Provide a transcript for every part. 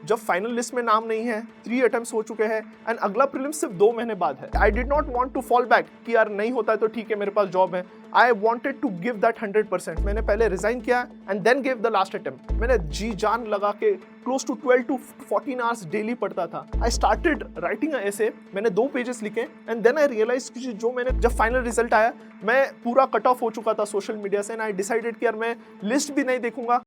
जब final list में नाम नहीं है, 3 अटेम्प्ट्स हो चुके हैं एंड अगला प्रीलिम्स सिर्फ 2 महीने बाद है। I did not want to fall back कि यार नहीं होता है तो ठीक है, मेरे पास जॉब है। I wanted to give that 100%। मैंने पहले रिजाइन किया and then give the last attempt. मैंने जी जान लगा के close to 12 to 14 hours daily पढ़ता था। I started writing a essay. मैंने 2 पेजेस लिखे एंड देन आई रियलाइज कि जो मैंने जब फाइनल रिजल्ट आया, मैं पूरा कट ऑफ हो चुका था सोशल मीडिया से एंड आई डिसाइडेड कि यार मैं लिस्ट भी नहीं देखूंगा।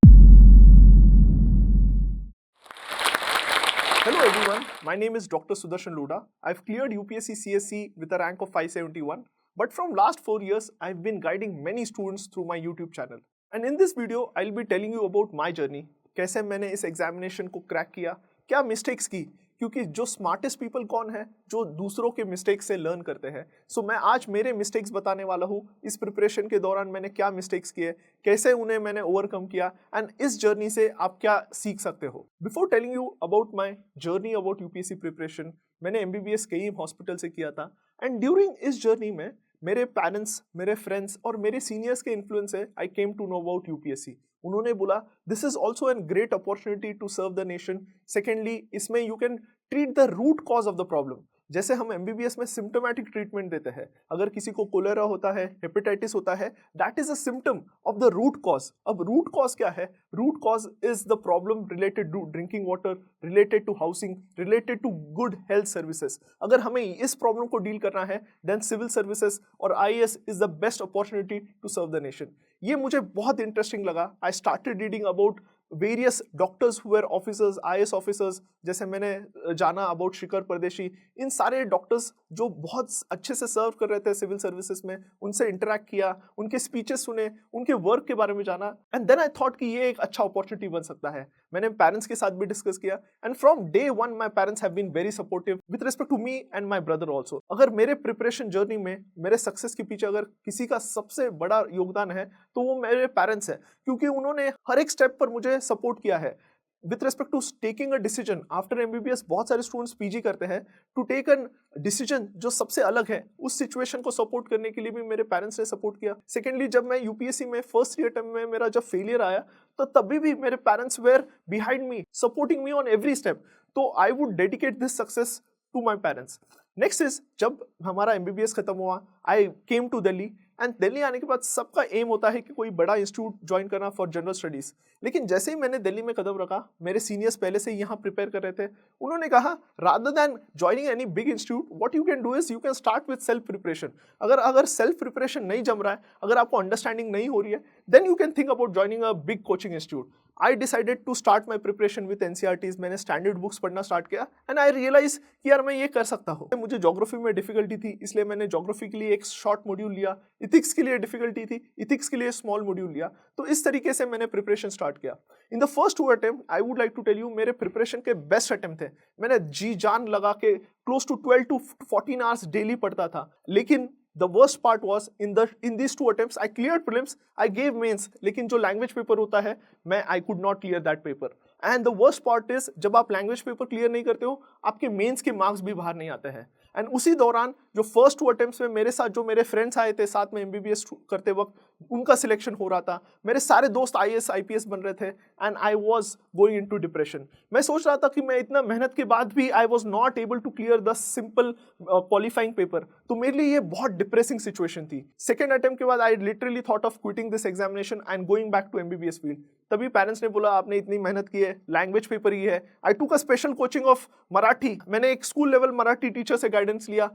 Hello everyone, my name is Dr. Sudarshan Luda. I've cleared UPSC CSC with a rank of 571, but from last 4 years, I've been guiding many students through my YouTube channel. And in this video, I'll be telling you about my journey. कैसे मैंने इस examination को crack किया, क्या mistakes की, क्योंकि जो smartest people कौन है, जो दूसरों के मिस्टेक्स से लर्न करते हैं। सो मैं आज मेरे मिस्टेक्स बताने वाला हूँ। इस प्रिपरेशन के दौरान मैंने क्या मिस्टेक्स किए, कैसे उन्हें मैंने ओवरकम किया एंड इस जर्नी से आप क्या सीख सकते हो। Before telling you about my journey about UPSC preparation, मैंने MBBS कई हॉस्पिटल से किया था एंड ड्यूरिंग इस जर्नी में मेरे पेरेंट्स, मेरे फ्रेंड्स और मेरे सीनियर्स के इन्फ्लुएंस से I came to know about UPSC. उन्होंने बोला this is also an great opportunity to serve the nation. Secondly, इसमें you can treat the root cause of the problem. जैसे हम MBBS में सिम्टोमेटिक ट्रीटमेंट देते हैं, अगर किसी को कोलेरा होता है, हेपेटाइटिस होता है, that is a symptom of the root cause. अब रूट कॉज क्या है? Root cause is the problem related to drinking water, related to housing, related to good health services. अगर हमें इस प्रॉब्लम को डील करना है, देन सिविल सर्विसेज और IAS is the best opportunity to serve the nation. ये मुझे बहुत इंटरेस्टिंग लगा। I started reading about various doctors who are officers, IAS officers. जैसे मैंने जाना अबाउट शिखर परदेशी, इन सारे डॉक्टर्स जो बहुत अच्छे से सर्व कर रहे थे सिविल सर्विसेज में, उनसे इंटरेक्ट किया, उनके स्पीचेस सुने, उनके वर्क के बारे में जाना एंड देन आई थॉट कि ये एक अच्छा अपॉर्चुनिटी बन सकता है। मैंने पेरेंट्स के साथ भी डिस्कस किया and from day 1 my parents have been very supportive with respect to me and my brother also. अगर मेरे प्रिपरेशन जर्नी में, मेरे सक्सेस के पीछे अगर किसी का सबसे बड़ा योगदान है तो वो मेरे पेरेंट्स हैं, क्योंकि उन्होंने हर एक स्टेप पर मुझे सपोर्ट किया है। With respect to taking a decision after MBBS, बहुत सारे स्टूडेंट्स PG करते हैं, टू टेक एन डिसीजन जो सबसे अलग है, उस सिचुएशन को सपोर्ट करने के लिए भी मेरे पेरेंट्स ने सपोर्ट किया। सेकेंडली, जब मैं UPSC में फर्स्ट अटेम्प्ट में मेरा जब फेलियर आया, तो तभी भी मेरे parents were behind me, supporting me on every step. तो I would dedicate this success to my parents. Next is, जब हमारा MBBS खत्म हुआ, I came to Delhi and Delhi आने के बाद सबका एम होता है कि कोई बड़ा इंस्टीट्यूट ज्वाइन करना फॉर जनरल स्टडीज। लेकिन जैसे ही मैंने दिल्ली में कदम रखा, मेरे सीनियर्स पहले से यहाँ प्रिपेयर कर रहे थे। उन्होंने कहा rather than joining any big institute, what you can do is you can start with self preparation. अगर सेल्फ प्रिपरेशन नहीं जम रहा है, अगर आपको अंडरस्टैंडिंग नहीं हो रही है, then you can think about joining a big coaching institute. I decided to start my preparation with NCERTs। मैंने स्टैंडर्ड बुक्स पढ़ना स्टार्ट किया एंड आई रियलाइज कि यार मैं ये कर सकता हूँ। मुझे ज्योग्राफी में डिफिकल्टी थी, इसलिए मैंने ज्योग्राफी के लिए एक शॉर्ट मॉड्यूल लिया। इथिक्स के लिए डिफिकल्टी थी, इथिक्स के लिए स्मॉल मॉड्यूल लिया। तो इस तरीके से मैंने प्रिपरेशन स्टार्ट किया। In the first 2 attempt, I would like to tell you, मेरे प्रिपरेशन के बेस्ट अटेम्प्ट थे। मैंने जी जान लगा के close to 12 to 14 hours daily पढ़ता था। लेकिन the worst part was in these 2 attempts I cleared prelims, I gave mains, लेकिन जो लैंग्वेज पेपर होता है, मैं I could not clear that paper. And the worst part is, जब आप लैंग्वेज पेपर क्लियर नहीं करते हो, आपके मेंस के मार्क्स भी बाहर नहीं आते हैं। एंड उसी दौरान जो फर्स्ट 2 अटेम्प्ट्स में मेरे साथ जो मेरे फ्रेंड्स आए थे साथ में MBBS करते वक्त, उनका सिलेक्शन हो रहा था। मेरे सारे दोस्त IAS IPS बन रहे थे and I was going in to depression. मैं सोच रहा था कि मैं इतना मेहनत के बाद भी I was not able to clear the simple qualifying paper. तो मेरे लिए ये बहुत डिप्रेसिंग सिचुएशन थी। सेकेंड अटेम्प्ट के बाद I literally thought of quitting this examination and going back to MBBS field. तभी पेरेंट्स ने बोला आपने इतनी मेहनत की है, लैंग्वेज पेपर ही है। आई टूक a special coaching of Marathi. मैंने एक स्कूल लेवल मराठी टीचर से गाइडेंस लिया।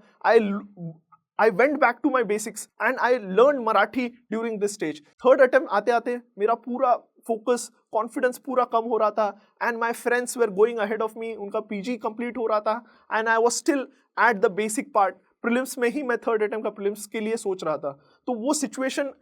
I went back to my basics and I learned Marathi during this stage. Third attempt आते आते मेरा पूरा फोकस, कॉन्फिडेंस पूरा कम हो रहा था and my friends were going ahead of me. उनका PG कंप्लीट हो रहा था and I was still at the basic part. Prelims में ही मैं थर्ड अटेम्प्ट का प्रीलिम्स के लिए सोच रहा था। तो वो situation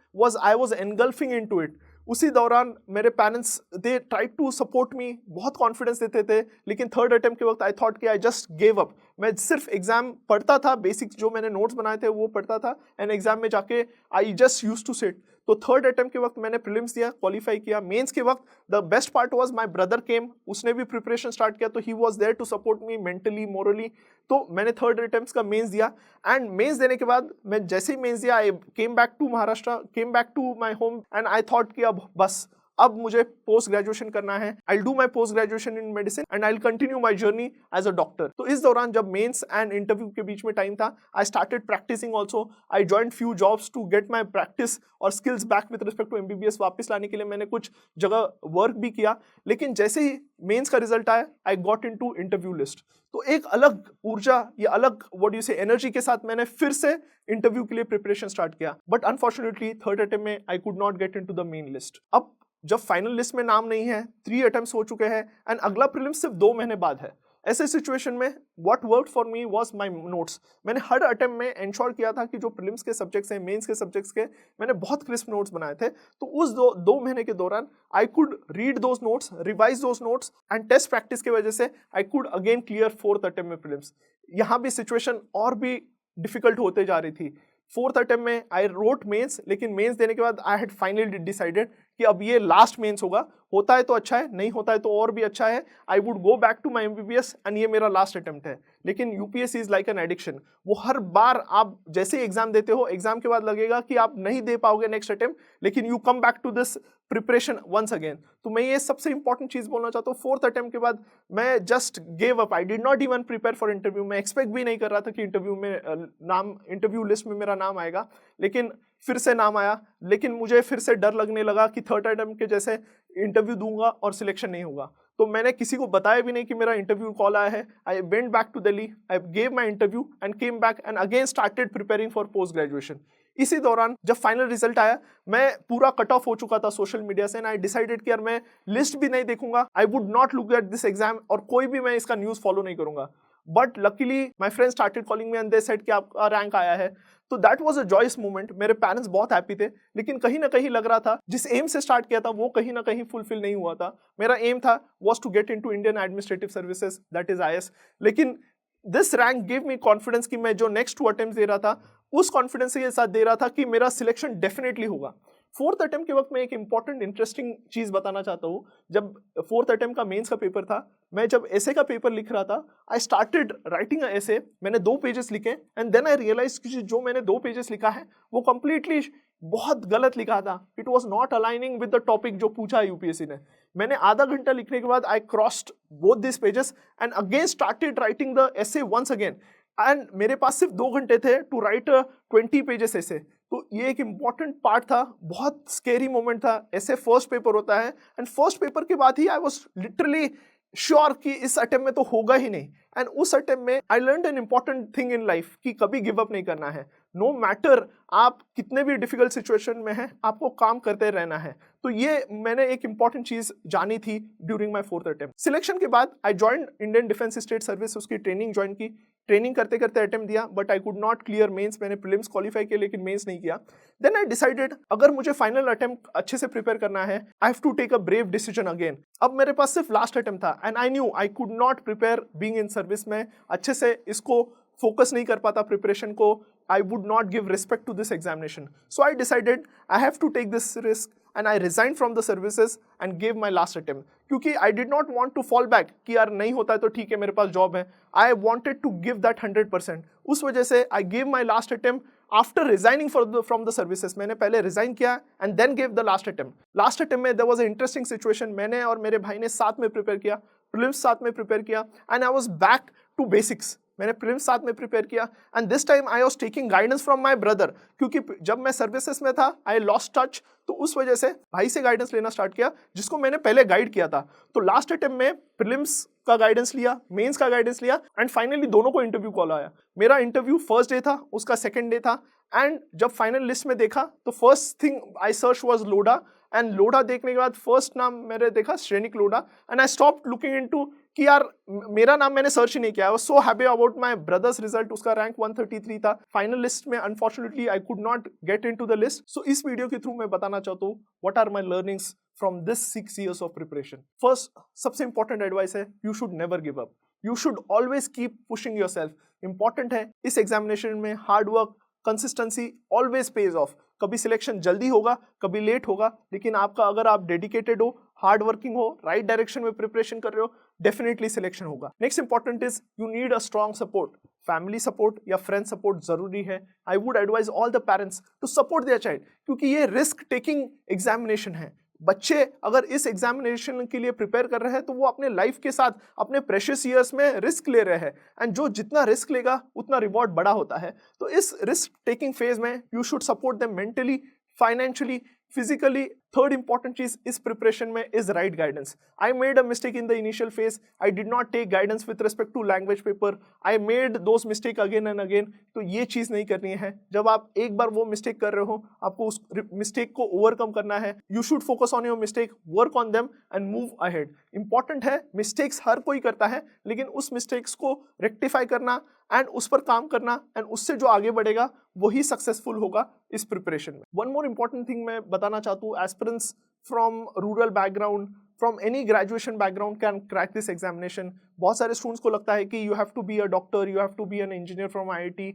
I was engulfing in to it. उसी दौरान मेरे parents they tried to support me, बहुत कॉन्फिडेंस देते थे। लेकिन थर्ड अटेम्प्ट के वक्त आई थॉट कि आई जस्ट गेव अप। मैं सिर्फ एग्जाम पढ़ता था, बेसिक्स जो मैंने नोट्स बनाए थे वो पढ़ता था एंड एग्जाम में जाके I just use to sit. तो थर्ड अटेम्प्ट के वक्त मैंने प्रीलिम्स दिया, क्वालिफाई किया। मेंस के वक्त the best part was my brother came, उसने भी प्रिपरेशन स्टार्ट किया, तो he was there to support me mentally, morally. तो मैंने थर्ड अटेम्प्ट का मेंस दिया एंड मेंस देने के बाद मैं जैसे ही मेंस दिया, I came back to Maharashtra, came back to my home and I thought कि अब बस अब मुझे पोस्ट ग्रेजुएशन करना है, I do my post graduation in medicine and I continue my journey as a doctor. तो इस दौरान जब मेंस एंड इंटरव्यू के बीच में टाइम था, I started practising also. I joined few jobs to get my practice और skills back with respect to MBBS वापस लाने के लिए मैंने कुछ जगह वर्क भी किया। लेकिन जैसे ही मेंस का रिजल्ट आया, I got into interview list. तो एक अलग ऊर्जा या अलग व्हाट यू से एनर्जी के साथ मैंने फिर से इंटरव्यू के लिए प्रिपरेशन स्टार्ट किया। बट अनफॉर्चुनेटली थर्ड अटेम्प्ट में आई could not get into the main list. अब जब फाइनल लिस्ट में नाम नहीं है, 3 अटेम्प्ट्स हो चुके हैं एंड अगला प्रीलिम्स सिर्फ 2 महीने बाद है। ऐसे सिचुएशन में what worked for me was my notes. मैंने हर अटेम्प्ट में इंश्योर किया था कि जो प्रीलिम्स के सब्जेक्ट्स हैं, मेंस के सब्जेक्ट्स के, मैंने बहुत क्रिस्प नोट्स बनाए थे। तो उस 2 महीने के दौरान I could read those notes, revise those notes and test practice की वजह से I could again clear 4th attempt में प्रीलिम्स। यहाँ भी सिचुएशन और भी डिफिकल्ट होते जा रही थी। 4th अटेम्प्ट में आई रोट मेंस, लेकिन मेंस देने के बाद आई हैड फाइनली डिसाइडेड कि अब ये लास्ट मेंस होगा। होता है तो अच्छा है, नहीं होता है तो और भी अच्छा है। I would go back to my MBBS and ये मेरा लास्ट अटेम्प्ट है। लेकिन UPSC is like an addiction. वो हर बार आप जैसे ही एग्जाम देते हो, एग्जाम के बाद लगेगा कि आप नहीं दे पाओगे नेक्स्ट अटेम्प्ट, लेकिन you come back to this preparation once again. तो मैं ये सबसे इंपॉर्टेंट चीज बोलना चाहता हूँ। 4th अटेम्प्ट के बाद मैं just gave up. I did not even prepare for interview. मैं एक्सपेक्ट भी नहीं कर रहा था कि इंटरव्यू लिस्ट में मेरा नाम आएगा, लेकिन फिर से नाम आया। लेकिन मुझे फिर से डर लगने लगा कि 3rd अटेम्प्ट के जैसे इंटरव्यू दूंगा और सिलेक्शन नहीं होगा। तो मैंने किसी को बताया भी नहीं कि मेरा इंटरव्यू कॉल आया है। I went back to Delhi, I gave my interview and came back and again started preparing for post graduation. इसी दौरान जब फाइनल रिजल्ट आया, मैं पूरा कट ऑफ हो चुका था सोशल मीडिया से एंड आई डिसाइडेड कि यार मैं लिस्ट भी नहीं देखूंगा। I would not look at this exam और कोई भी मैं इसका न्यूज फॉलो नहीं करूंगा। But luckily my friends started calling me and they said कि आपका रैंक आया है। तो that was a joyous moment. मेरे पेरेंट्स बहुत हैप्पी थे, लेकिन कहीं ना कहीं लग रहा था जिस एम से स्टार्ट किया था वो कहीं ना कहीं फुलफिल नहीं हुआ था। मेरा एम था was to get into Indian administrative services, that is IAS. लेकिन this rank give me confidence कि मैं जो नेक्स्ट 2 अटेम्प्ट दे रहा था, उस कॉन्फिडेंस के साथ दे रहा था कि मेरा सिलेक्शन डेफिनेटली होगा। 4th अटेम्प्ट के वक्त मैं एक इंपॉर्टेंट इंटरेस्टिंग चीज बताना चाहता हूँ। जब 4th अटेम्प्ट का मेंस का पेपर था, मैं जब एसे का पेपर लिख रहा था, I started writing a essay. मैंने 2 पेजेस लिखे एंड देन आई रियलाइज कि जो मैंने 2 पेजेस लिखा है वो कंप्लीटली बहुत गलत लिखा था। It was not aligning with the topic जो पूछा यूपीएससी ने। मैंने आधा घंटा लिखने के बाद I crossed both this pages and again started writing the essay once again. And मेरे पास सिर्फ 2 घंटे थे टू राइट 20 पेजेस ऐसे। तो ये एक इंपॉर्टेंट पार्ट था, बहुत स्केरी मोमेंट था। ऐसे फर्स्ट पेपर होता है एंड फर्स्ट पेपर के बाद ही आई वाज लिटरली श्योर कि इस अटेम्प्ट में तो होगा ही नहीं। एंड उस अटेम्प्ट में I learn an important thing in life कि कभी गिव अप नहीं करना है। नो मैटर आप कितने भी डिफिकल्ट सिचुएशन में हैं, आपको काम करते रहना है। तो ये मैंने एक इंपॉर्टेंट चीज जानी थी during my 4th attempt. Selection के बाद I joined Indian defence state service, उसकी ट्रेनिंग ज्वाइन की। ट्रेनिंग करते करते अटेम्प्ट दिया, but I could not clear mains. मैंने प्रीलिम्स क्वालिफाई किया लेकिन मेंस नहीं किया। देन आई डिसाइडेड अगर मुझे फाइनल अटेम्प्ट अच्छे से प्रिपेयर करना है, I have to take a brave decision again. अब मेरे पास सिर्फ लास्ट अटेम्प्ट था and I knew I could not prepare being in service में अच्छे से इसको फोकस नहीं कर पाता प्रिपरेशन को। I would not give respect to this examination. So I decided I have to take this risk and I resigned from the services and gave my last attempt. क्योंकि I did not want to fall back कि यार नहीं होता है तो ठीक है, मेरे पास जॉब है। I wanted to give that 100%. उस वजह से I gave my last attempt after resigning from the services. मैंने पहले resign किया and then gave the last attempt. Last attempt में there was an interesting situation. मैंने और मेरे भाई ने साथ में प्रिपेयर किया, प्रीलिम्स साथ में प्रिपेयर किया and I was back to basics. मैंने प्रीलिम्स साथ में प्रिपेयर किया and this time I was taking guidance from my brother. क्योंकि जब मैं सर्विसेज में था आई लॉस्ट टच, तो उस वजह से भाई से गाइडेंस लेना स्टार्ट किया, जिसको मैंने पहले गाइड किया था। तो लास्ट अटेम्प्ट में प्रीलिम्स का गाइडेंस लिया, मेंस का गाइडेंस लिया एंड फाइनली दोनों को इंटरव्यू कॉल आया। मेरा इंटरव्यू फर्स्ट डे था, उसका सेकंड डे था एंड जब फाइनल लिस्ट में देखा तो first thing I search was Loda and Loda देखने के बाद फर्स्ट नाम मैंने देखा Shrenik Loda and I stopped looking into कि यार मेरा नाम मैंने सर्च ही नहीं किया। I was so happy about my brother's result. उसका रैंक 133 था। फाइनल लिस्ट में unfortunately I could not get into the list. So इस वीडियो के थ्रू मैं बताना चाहता हूँ what are my learnings from this 6 years of preparation. First सबसे इंपॉर्टेंट एडवाइस है, you should never give up. You should always keep pushing yourself. Important है इस एग्जामिनेशन में hard work, consistency always pays off. कभी selection जल्दी होगा, कभी late होगा, लेकिन आपका अगर आप डेडिकेटेड हो, हार्ड वर्किंग हो, राइट डायरेक्शन में प्रिपरेशन कर रहे हो, डेफिनेटली सिलेक्शन होगा। Next important is you need a strong support. Family support या फ्रेंड सपोर्ट जरूरी है। I would advise all the parents to support their child, क्योंकि ये रिस्क टेकिंग एग्जामिनेशन है। बच्चे अगर इस एग्जामिनेशन के लिए प्रिपेयर कर रहे हैं तो वो अपने लाइफ के साथ अपने प्रेशियस ईयर्स में रिस्क ले रहे हैं, एंड जो जितना रिस्क लेगा उतना रिवॉर्ड बड़ा होता है। तो इस रिस्क टेकिंग फेज में you should support them mentally, financially, physically. Third important चीज इस प्रिपरेशन में is right guidance. I made a mistake in the initial phase. I did not take guidance with respect to language paper. I made those mistake again and again. तो ये चीज नहीं करनी है। जब आप एक बार वो मिस्टेक कर रहे हो, आपको उस मिस्टेक को ओवरकम करना है। You should focus on your mistake, work on them and move ahead. Important है, मिस्टेक्स हर कोई करता है, लेकिन उस मिस्टेक्स को रेक्टिफाई करना एंड उस पर काम करना, एंड उससे जो आगे बढ़ेगा वही सक्सेसफुल होगा इस प्रिपरेशन में। वन मोर इंपॉर्टेंट थिंग मैं बताना चाहता हूँ, aspirants from rural background, from any graduation background can crack this examination. बहुत सारे स्टूडेंट्स को लगता है कि you have to be a doctor, you have to be an engineer from IIT।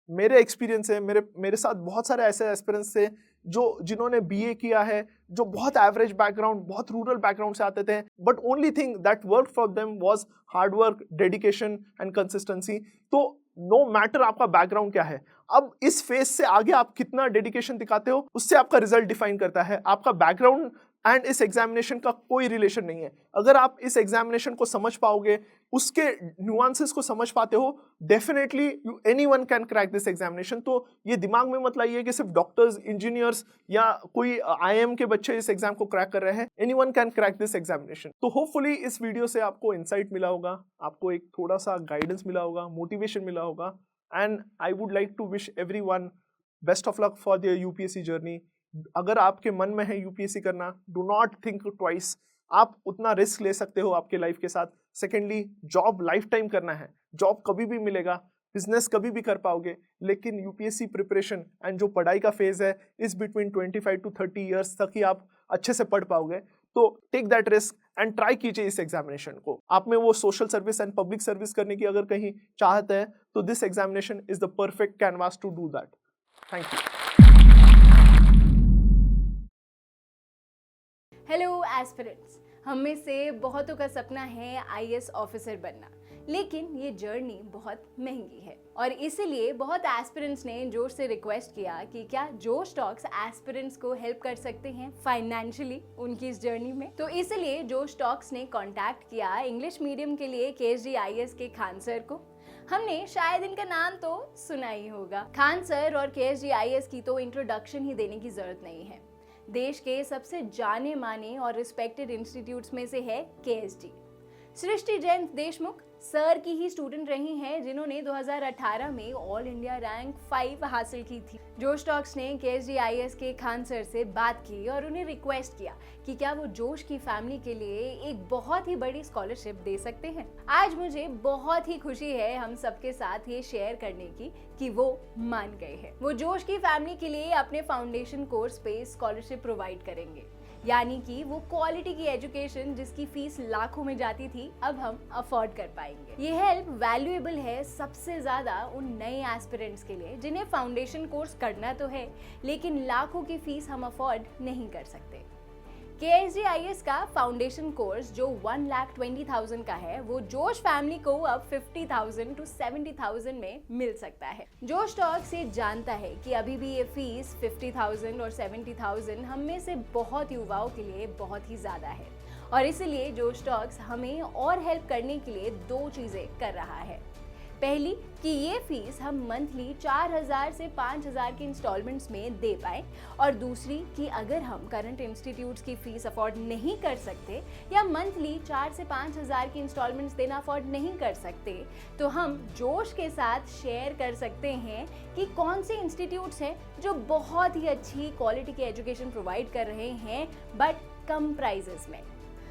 मेरे एक्सपीरियंस है, मेरे साथ बहुत सारे ऐसे एस्पिरेंट्स थे जिन्होंने BA किया है, जो बहुत एवरेज बैकग्राउंड, बहुत रूरल बैकग्राउंड से आते थे, but only thing that work for them was hard work, dedication and consistency. तो नो मैटर आपका बैकग्राउंड क्या है, अब इस फेज से आगे आप कितना डेडिकेशन दिखाते हो उससे आपका रिजल्ट डिफाइन करता है। आपका बैकग्राउंड एंड इस एग्जामिनेशन का कोई रिलेशन नहीं है। अगर आप इस एग्जामिनेशन को समझ पाओगे, उसके न्यूआंसेस को समझ पाते हो, definitely anyone can crack this examination. तो ये दिमाग में मत लाइए कि सिर्फ डॉक्टर्स, इंजीनियर्स या कोई IIM के बच्चे इस एग्जाम को क्रैक कर रहे हैं। Anyone can crack this examination. तो होपफुली इस वीडियो से आपको इंसाइट मिला होगा, आपको एक थोड़ा सा गाइडेंस मिला होगा, मोटिवेशन मिला होगा, and I would like to wish everyone best of luck for their UPSC journey. अगर आपके मन में है UPSC करना, डू नॉट थिंक ट्वाइस, आप उतना रिस्क ले सकते हो आपके लाइफ के साथ। सेकेंडली, जॉब लाइफ टाइम करना है, जॉब कभी भी मिलेगा, बिजनेस कभी भी कर पाओगे, लेकिन UPSC प्रिपरेशन एंड जो पढ़ाई का फेज है इस बिटवीन 25 to 30 ईयर्स तक ही आप अच्छे से पढ़ पाओगे। तो take that risk and try कीजिए इस एग्जामिनेशन को। आप में वो social service and public service करने की अगर कहीं चाहत है तो this examination is the perfect canvas to do that. Thank you. Hello aspirants, हम में से बहुतों का सपना है IAS ऑफिसर बनना, लेकिन ये जर्नी बहुत महंगी है और इसीलिए बहुत एस्पिरेंट्स ने जोश से रिक्वेस्ट किया कि क्या जोश टॉक्स एस्पिरेंट्स को हेल्प कर सकते हैं फाइनेंशियली उनकी इस जर्नी में। तो इसलिए जोश टॉक्स ने कांटेक्ट किया इंग्लिश मीडियम के लिए KSG IAS के खान सर को। हमने शायद इनका नाम तो सुना ही होगा। खान सर और KSG IAS की तो इंट्रोडक्शन ही देने की जरूरत नहीं है। देश के सबसे जाने माने और रिस्पेक्टेड इंस्टीट्यूट्स में से है KSG। सृष्टि जैन देशमुख सर की ही स्टूडेंट रही हैं, जिन्होंने 2018 में ऑल इंडिया रैंक 5 हासिल की थी। जोश टॉक्स ने KSG IAS के खान सर से बात की और उन्हें रिक्वेस्ट किया कि क्या वो जोश की फैमिली के लिए एक बहुत ही बड़ी स्कॉलरशिप दे सकते हैं। आज मुझे बहुत ही खुशी है हम सबके साथ ये शेयर करने की कि वो मान गए हैं। वो जोश की फैमिली के लिए अपने फाउंडेशन कोर्स पे स्कॉलरशिप प्रोवाइड करेंगे, यानी कि वो क्वालिटी की एजुकेशन जिसकी फीस लाखों में जाती थी अब हम अफोर्ड कर पाएंगे। ये हेल्प वैल्यूएबल है सबसे ज्यादा उन नए एस्पिरेंट्स के लिए जिन्हें फाउंडेशन कोर्स करना तो है लेकिन लाखों की फीस हम अफोर्ड नहीं कर सकते। KSG IAS का फाउंडेशन कोर्स जो 1,20,000 का है, वो जोश फैमिली को अब 50,000 to 70,000 में मिल सकता है। जोश टॉक्स ये जानता है कि अभी भी ये फीस 50,000 और 70,000 हम में से बहुत युवाओं के लिए बहुत ही ज्यादा है और इसीलिए जोश टॉक्स हमें और हेल्प करने के लिए 2 चीजें कर रहा है। पहली कि ये फीस हम मंथली 4,000 से 5,000 के इंस्टॉलमेंट्स में दे पाए, और दूसरी कि अगर हम करंट इंस्टीट्यूट्स की फीस अफोर्ड नहीं कर सकते या मंथली 4 से 5,000 की इंस्टॉलमेंट्स देना अफोर्ड नहीं कर सकते तो हम जोश के साथ शेयर कर सकते हैं कि कौन से इंस्टीट्यूट्स हैं जो बहुत ही अच्छी क्वालिटी की एजुकेशन प्रोवाइड कर रहे हैं बट कम प्राइजेस में।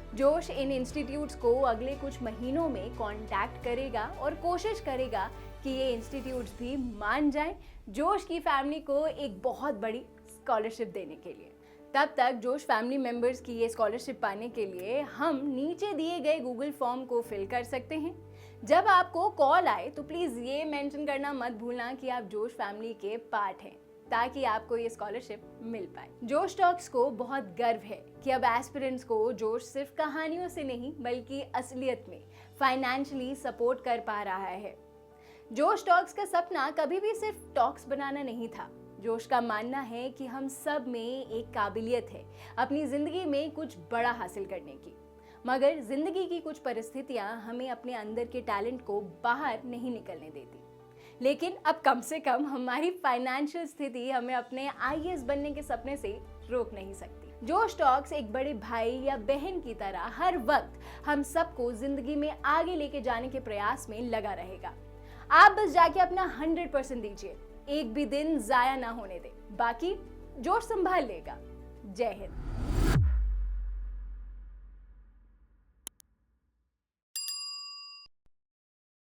जोश इन इंस्टीट्यूट्स को अगले कुछ महीनों में कांटेक्ट करेगा और कोशिश करेगा कि ये इंस्टीट्यूट्स भी मान जाएं जोश की फैमिली को एक बहुत बड़ी स्कॉलरशिप देने के लिए। तब तक जोश फैमिली मेंबर्स की ये स्कॉलरशिप पाने के लिए हम नीचे दिए गए गूगल फॉर्म को फिल कर सकते हैं। जब आपको कॉल आए तो प्लीज़ ये मेंशन करना मत भूलना कि आप जोश फैमिली के पार्ट हैं, ताकि आपको ये स्कॉलरशिप मिल पाए। जोश टॉक्स को बहुत गर्व है कि अब एस्पिरेंट्स को जोश सिर्फ कहानियों से नहीं बल्कि असलियत में फाइनेंशियली सपोर्ट कर पा रहा है। जोश टॉक्स का सपना कभी भी सिर्फ टॉक्स बनाना नहीं था। जोश का मानना है कि हम सब में एक काबिलियत है अपनी जिंदगी में कुछ बड़ा हासिल करने की, मगर जिंदगी की कुछ परिस्थितियां हमें अपने अंदर के टैलेंट को बाहर नहीं निकलने देती। लेकिन अब कम से कम हमारी फाइनेंशियल स्थिति हमें अपने आईएएस बनने के सपने से रोक नहीं सकती। जोश टॉक्स एक बड़े भाई या बहन की तरह हर वक्त हम सबको जिंदगी में आगे लेके जाने के प्रयास में लगा रहेगा। आप बस जाके अपना 100% दीजिए, एक भी दिन जाया ना होने दें, बाकी जोश संभाल लेगा। जय हिंद।